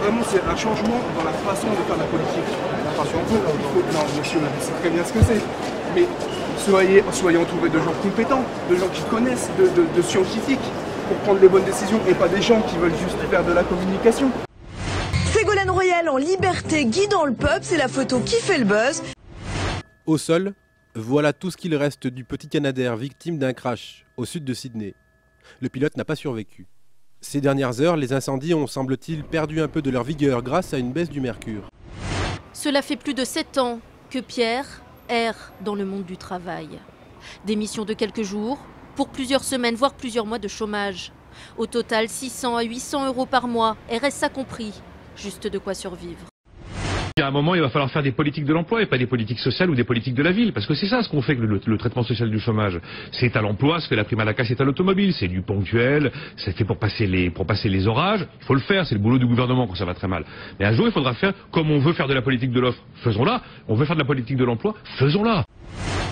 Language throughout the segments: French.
vraiment c'est un changement dans la façon de faire la politique. Non, monsieur, c'est très bien ce que c'est. Mais soyez entourés de gens compétents, de gens qui connaissent, de scientifiques, pour prendre les bonnes décisions, et pas des gens qui veulent juste faire de la communication. Ségolène Royal en liberté guidant le peuple, c'est la photo qui fait le buzz. Au sol, voilà tout ce qu'il reste du petit Canadair victime d'un crash au sud de Sydney. Le pilote n'a pas survécu. Ces dernières heures, les incendies ont, semble-t-il, perdu un peu de leur vigueur grâce à une baisse du mercure. Cela fait plus de 7 ans que Pierre erre dans le monde du travail. Démission de quelques jours, pour plusieurs semaines, voire plusieurs mois de chômage. Au total, 600 à 800 € par mois, RSA compris. Juste de quoi survivre. À un moment, il va falloir faire des politiques de l'emploi et pas des politiques sociales ou des politiques de la ville. Parce que c'est ça ce qu'on fait que le traitement social du chômage. C'est à l'emploi ce que la prime à la casse est à l'automobile. C'est du ponctuel, c'est fait pour passer les orages. Il faut le faire, c'est le boulot du gouvernement quand ça va très mal. Mais un jour, il faudra faire comme on veut faire de la politique de l'offre. Faisons-la. On veut faire de la politique de l'emploi. Faisons-la.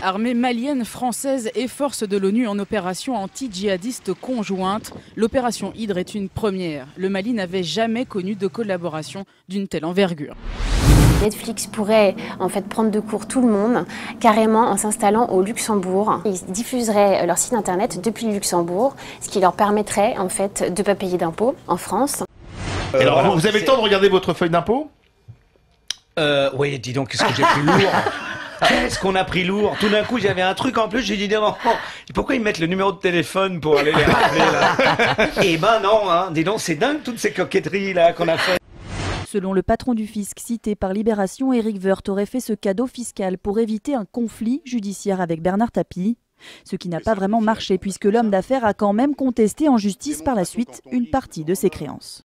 Armée malienne, française et forces de l'ONU en opération anti-djihadiste conjointe. L'opération Hydre est une première. Le Mali n'avait jamais connu de collaboration d'une telle envergure. Netflix pourrait en fait prendre de court tout le monde, carrément en s'installant au Luxembourg. Ils diffuseraient leur site internet depuis le Luxembourg, ce qui leur permettrait en fait de ne pas payer d'impôts en France. Alors, vous avez le temps de regarder votre feuille d'impôt? Oui, dis donc, qu'est-ce que j'ai pris lourd. Qu'est-ce qu'on a pris lourd. Tout d'un coup, j'avais un truc en plus, j'ai dit non, pourquoi ils mettent le numéro de téléphone pour aller les rappeler là? Eh ben non, hein, dis donc, c'est dingue toutes ces coquetteries là qu'on a fait. Selon le patron du fisc cité par Libération, Éric Woerth aurait fait ce cadeau fiscal pour éviter un conflit judiciaire avec Bernard Tapie. Ce qui n'a pas vraiment marché puisque l'homme d'affaires a quand même contesté en justice par la suite une partie de ses créances.